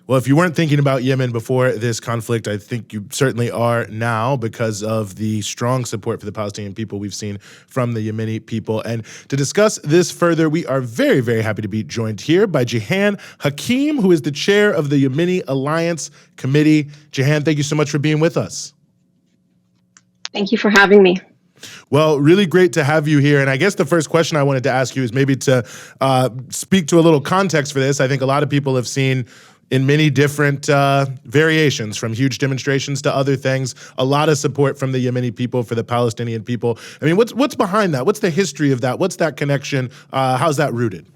Well, if you weren't thinking about Yemen before this conflict, I think you certainly are now because of the strong support for the Palestinian people we've seen from the Yemeni people. And to discuss this further, we are very, very happy to be joined here by Jehan Hakim, who is the chair of the Yemeni Alliance Committee. Jehan, thank you so much for being with us. Thank you for having me. Well, really great to have you here. And I guess the first question I wanted to ask you is maybe to speak to a little context for this. I think a lot of people have seen in many different variations, from huge demonstrations to other things, a lot of support from the Yemeni people for the Palestinian people. I mean, what's behind that? What's the history of that? What's that connection? How's that rooted?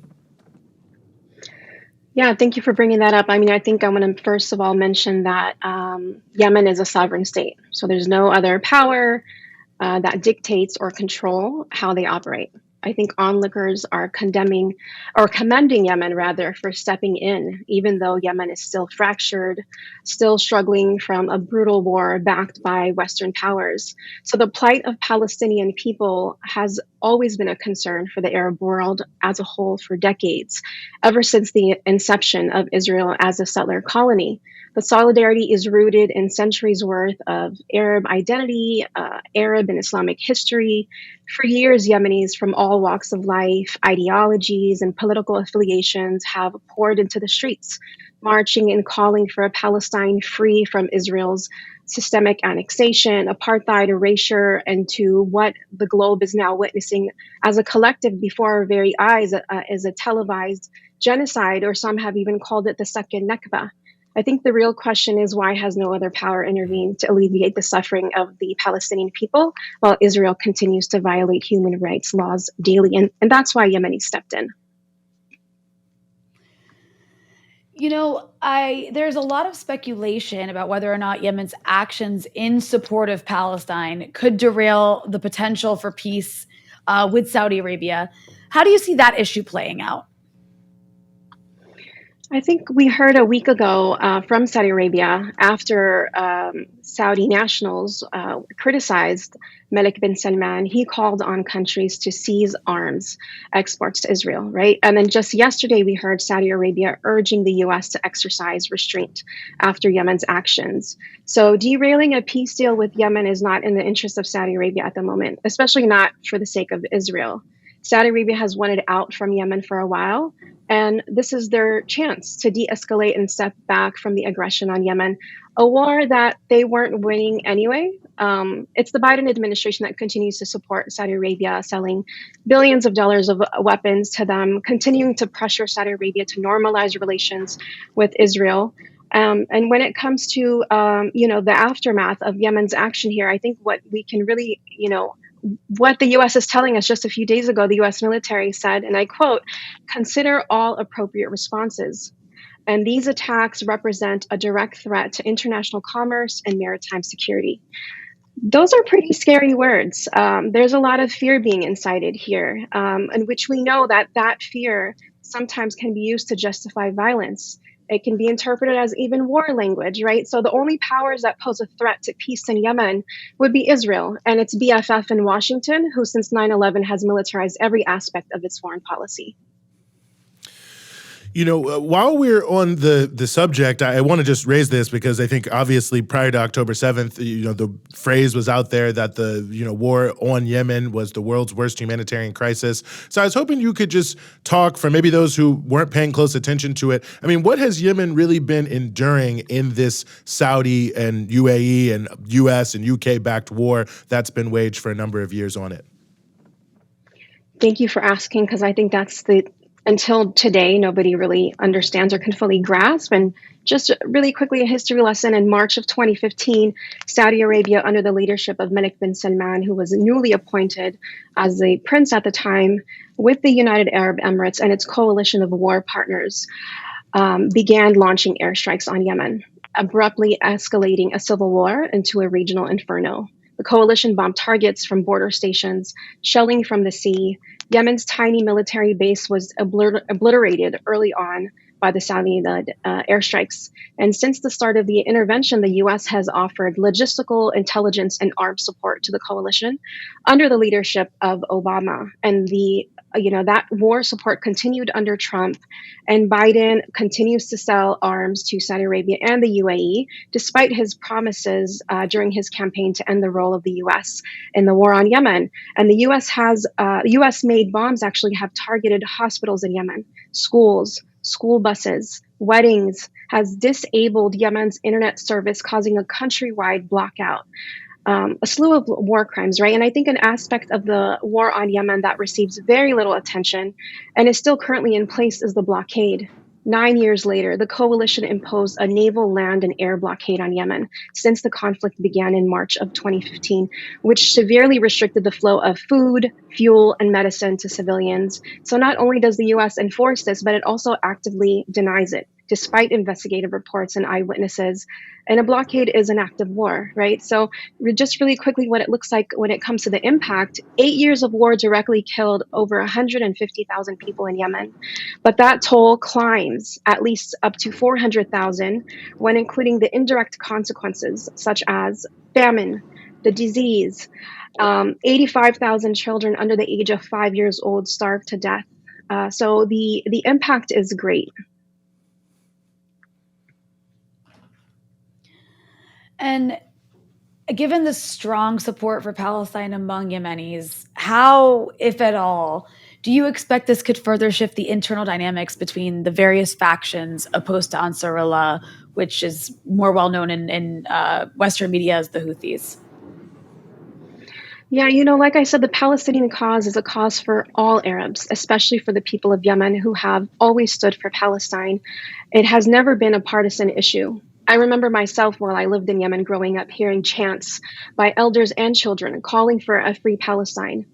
Yeah, thank you for bringing that up. I mean, I think I want to first of all mention that Yemen is a sovereign state. So there's no other power that dictates or control how they operate. I think onlookers are commending Yemen rather for stepping in, even though Yemen is still fractured, still struggling from a brutal war backed by Western powers. So the plight of Palestinian people has always been a concern for the Arab world as a whole for decades, ever since the inception of Israel as a settler colony. The solidarity is rooted in centuries worth of Arab identity, Arab and Islamic history. For years, Yemenis from all walks of life, ideologies, and political affiliations have poured into the streets, marching and calling for a Palestine free from Israel's systemic annexation, apartheid, erasure, and to what the globe is now witnessing as a collective before our very eyes is a televised genocide, or some have even called it the second Nakba. I think the real question is, why has no other power intervened to alleviate the suffering of the Palestinian people while Israel continues to violate human rights laws daily? And that's why Yemeni stepped in. You know, there's a lot of speculation about whether or not Yemen's actions in support of Palestine could derail the potential for peace with Saudi Arabia. How do you see that issue playing out? I think we heard a week ago from Saudi Arabia after Saudi nationals criticized Malik bin Salman. He called on countries to seize arms exports to Israel, right? And then just yesterday, we heard Saudi Arabia urging the U.S. to exercise restraint after Yemen's actions. So derailing a peace deal with Yemen is not in the interest of Saudi Arabia at the moment, especially not for the sake of Israel. Saudi Arabia has wanted out from Yemen for a while, and this is their chance to de-escalate and step back from the aggression on Yemen, a war that they weren't winning anyway. It's the Biden administration that continues to support Saudi Arabia, selling billions of dollars of weapons to them, continuing to pressure Saudi Arabia to normalize relations with Israel. And when it comes to, the aftermath of Yemen's action here, I think what we can really, what the U.S. is telling us just a few days ago, the U.S. military said, and I quote, "Consider all appropriate responses. And these attacks represent a direct threat to international commerce and maritime security." Those are pretty scary words. There's a lot of fear being incited here, in which we know that fear sometimes can be used to justify violence. It can be interpreted as even war language, right? So the only powers that pose a threat to peace in Yemen would be Israel and its BFF in Washington, who since 9/11 has militarized every aspect of its foreign policy. You know, while we're on the subject, I want to just raise this because I think obviously prior to October 7th, the phrase was out there that the, war on Yemen was the world's worst humanitarian crisis. So I was hoping you could just talk, for maybe those who weren't paying close attention to it. I mean, what has Yemen really been enduring in this Saudi and UAE and US and UK backed war that's been waged for a number of years on it? Thank you for asking, because I think that's until today, nobody really understands or can fully grasp. And just really quickly, a history lesson. In March of 2015, Saudi Arabia, under the leadership of Malik bin Salman, who was newly appointed as the prince at the time, with the United Arab Emirates and its coalition of war partners, began launching airstrikes on Yemen, abruptly escalating a civil war into a regional inferno. The coalition bombed targets from border stations, shelling from the sea. Yemen's tiny military base was obliterated early on by the Saudi-led airstrikes. And since the start of the intervention, the U.S. has offered logistical, intelligence, and armed support to the coalition under the leadership of Obama. And the That war support continued under Trump, and Biden continues to sell arms to Saudi Arabia and the UAE, despite his promises during his campaign to end the role of the U.S. in the war on Yemen. And the U.S.-made bombs actually have targeted hospitals in Yemen, schools, school buses, weddings, has disabled Yemen's internet service, causing a countrywide blackout. A slew of war crimes, right? And I think an aspect of the war on Yemen that receives very little attention and is still currently in place is the blockade. 9 years later, the coalition imposed a naval, land, and air blockade on Yemen since the conflict began in March of 2015, which severely restricted the flow of food, fuel, and medicine to civilians. So not only does the U.S. enforce this, but it also actively denies it, despite investigative reports and eyewitnesses. And a blockade is an act of war, right? So just really quickly, what it looks like when it comes to the impact, 8 years of war directly killed over 150,000 people in Yemen. But that toll climbs at least up to 400,000 when including the indirect consequences, such as famine, the disease. 85,000 children under the age of 5 years old starved to death. So the impact is great. And given the strong support for Palestine among Yemenis, how, if at all, do you expect this could further shift the internal dynamics between the various factions opposed to Ansarullah, which is more well known in Western media as the Houthis? Yeah, like I said, the Palestinian cause is a cause for all Arabs, especially for the people of Yemen who have always stood for Palestine. It has never been a partisan issue. I remember myself while I lived in Yemen growing up hearing chants by elders and children calling for a free Palestine.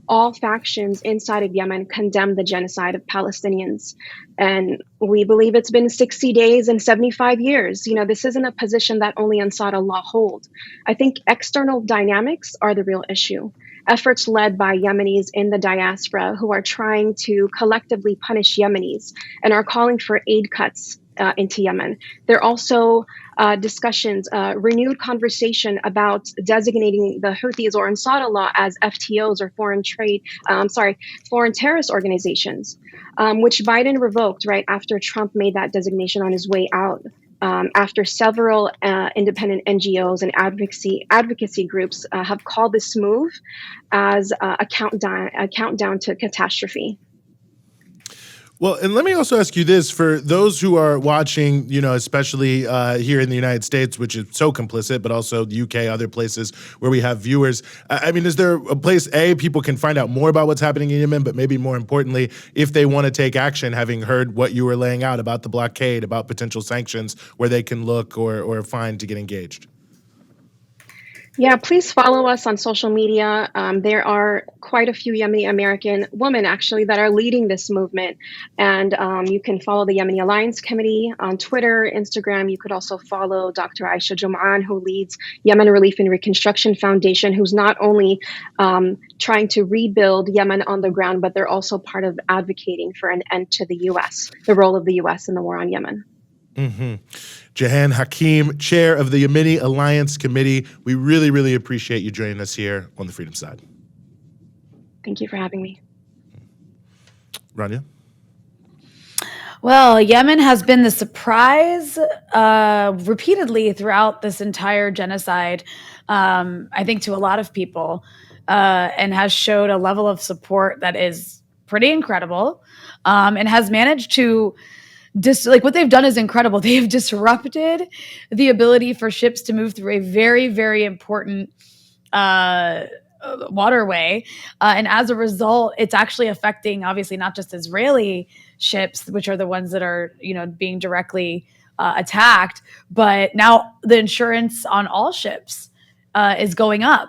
All factions inside of Yemen condemn the genocide of Palestinians. And we believe it's been 60 days and 75 years. This isn't a position that only Ansarullah hold. I think external dynamics are the real issue. Efforts led by Yemenis in the diaspora who are trying to collectively punish Yemenis and are calling for aid cuts into Yemen. There are also discussions, renewed conversation about designating the Houthis or Ansarullah as FTOs or foreign terrorist organizations, which Biden revoked right after Trump made that designation on his way out. After several independent NGOs and advocacy groups have called this move as a countdown to catastrophe. Well, and let me also ask you this, for those who are watching, especially here in the United States, which is so complicit, but also the UK, other places where we have viewers. I mean, is there a place, people can find out more about what's happening in Yemen, but maybe more importantly, if they want to take action, having heard what you were laying out about the blockade, about potential sanctions, where they can look or find to get engaged? Yeah, please follow us on social media. There are quite a few Yemeni American women actually that are leading this movement. And you can follow the Yemeni Alliance Committee on Twitter, Instagram. You could also follow Dr. Aisha Jum'an, who leads Yemen Relief and Reconstruction Foundation, who's not only trying to rebuild Yemen on the ground, but they're also part of advocating for an end to the U.S., the role of the U.S. in the war on Yemen. Mm-hmm. Jehan Hakim, chair of the Yemeni Alliance Committee. We really, really appreciate you joining us here on the Freedom Side. Thank you for having me. Rania? Well, Yemen has been the surprise repeatedly throughout this entire genocide, I think to a lot of people, and has showed a level of support that is pretty incredible, and has managed to what they've done is incredible. They have disrupted the ability for ships to move through a very, very important waterway. And as a result, it's actually affecting, obviously, not just Israeli ships, which are the ones that are, being directly attacked, but now the insurance on all ships is going up.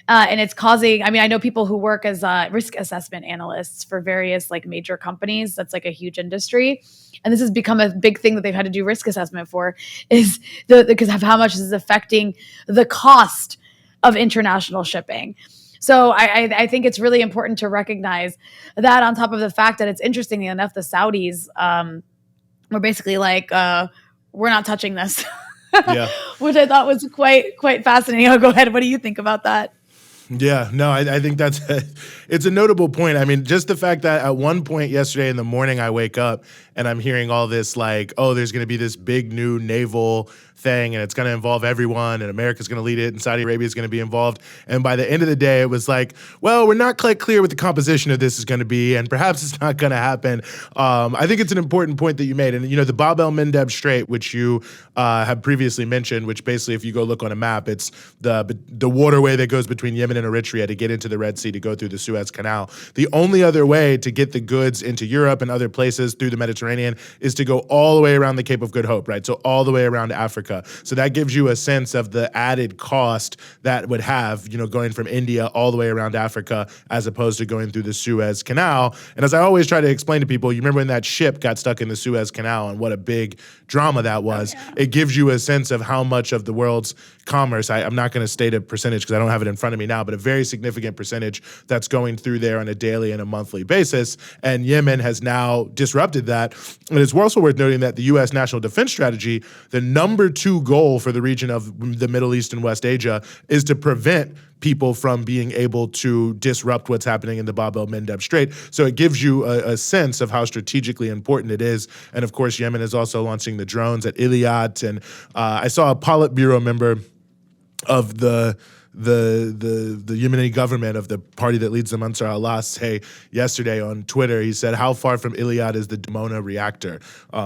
And it's causing, I know people who work as risk assessment analysts for various major companies. That's a huge industry. And this has become a big thing that they've had to do risk assessment for, is because of how much this is affecting the cost of international shipping. So I think it's really important to recognize that, on top of the fact that it's interestingly enough, the Saudis were basically we're not touching this, Yeah. which I thought was quite fascinating. I'll go ahead. What do you think about that? Yeah, no, I think that's it's a notable point. I mean, just the fact that at one point yesterday in the morning, I wake up and I'm hearing all this like, oh, there's going to be this big new naval thing and it's going to involve everyone and America's going to lead it and Saudi Arabia is going to be involved. And by the end of the day, it was like, well, we're not quite clear what the composition of this is going to be and perhaps it's not going to happen. I think it's an important point that you made. And, you know, the Bab Al-Mandab Strait, which you have previously mentioned, which basically, if you go look on a map, it's the waterway that goes between Yemen and Eritrea to get into the Red Sea to go through the Suez Canal. The only other way to get the goods into Europe and other places through the Mediterranean is to go all the way around the Cape of Good Hope, right? So all the way around Africa. So that gives you a sense of the added cost that would have, you know, going from India all the way around Africa as opposed to going through the Suez Canal. And as I always try to explain to people, you remember when that ship got stuck in the Suez Canal and what a big drama that was. Oh, yeah. It gives you a sense of how much of the world's commerce, I'm not going to state a percentage because I don't have it in front of me now, but a very significant percentage that's going through there on a daily and a monthly basis. And Yemen has now disrupted that. And it's also worth noting that the U.S. National Defense Strategy, the number 2 goal for the region of the Middle East and West Asia is to prevent people from being able to disrupt what's happening in the Bab Al-Mandab Strait. So it gives you a sense of how strategically important it is. And of course, Yemen is also launching the drones at Iliad. And I saw a Politburo member of the Yemeni government of the party that leads the Ansar Allah say yesterday on Twitter, he said, how far from Iliad is the Dimona reactor,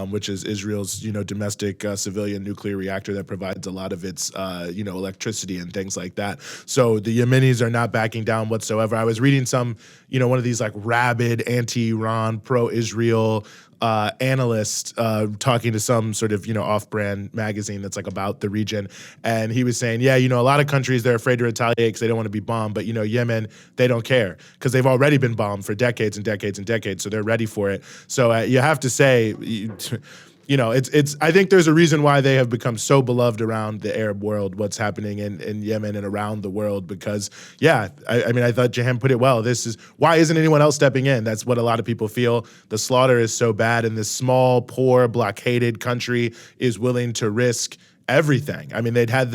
which is Israel's, you know, domestic civilian nuclear reactor that provides a lot of its, you know, electricity and things like that. So the Yemenis are not backing down whatsoever. I was reading some, you know, one of these like rabid anti-Iran, pro-Israel analyst talking to some sort of, you know, off-brand magazine that's like about the region. And he was saying, yeah, you know, a lot of countries, they're afraid to retaliate because they don't want to be bombed. But, you know, Yemen, they don't care because they've already been bombed for decades and decades and decades. So they're ready for it. So you have to say, you know, it's. I think there's a reason why they have become so beloved around the Arab world, what's happening in Yemen and around the world, because, yeah, I mean, I thought Jehan put it well. This is, why isn't anyone else stepping in? That's what a lot of people feel. The slaughter is so bad, and this small, poor, blockaded country is willing to risk everything. I mean, they'd had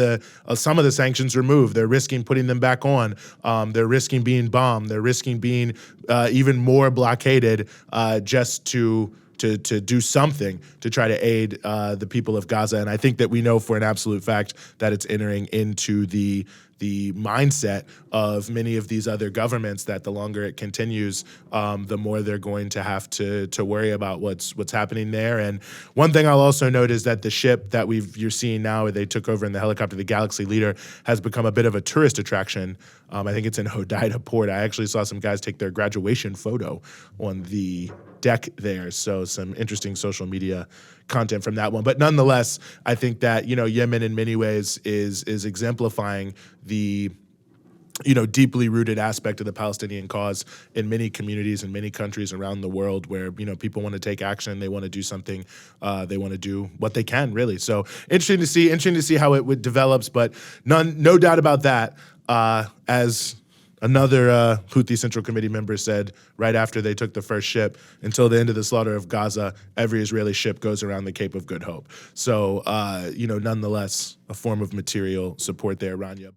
some of the sanctions removed. They're risking putting them back on. They're risking being bombed. They're risking being even more blockaded just to do something to try to aid the people of Gaza. And I think that we know for an absolute fact that it's entering into the mindset of many of these other governments that the longer it continues, the more they're going to have to worry about what's happening there. And one thing I'll also note is that the ship that you're seeing now, they took over in the helicopter, the Galaxy Leader, has become a bit of a tourist attraction. I think it's in Hodeida Port. I actually saw some guys take their graduation photo on the deck there. So some interesting social media content from that one. But nonetheless, I think that, you know, Yemen in many ways is exemplifying the, you know, deeply rooted aspect of the Palestinian cause in many communities and many countries around the world where, you know, people want to take action, they want to do something, they want to do what they can, really. So interesting to see how it develops, but no doubt about that, as another Houthi Central Committee member said right after they took the first ship, until the end of the slaughter of Gaza, every Israeli ship goes around the Cape of Good Hope. So, you know, nonetheless, a form of material support there, Rania.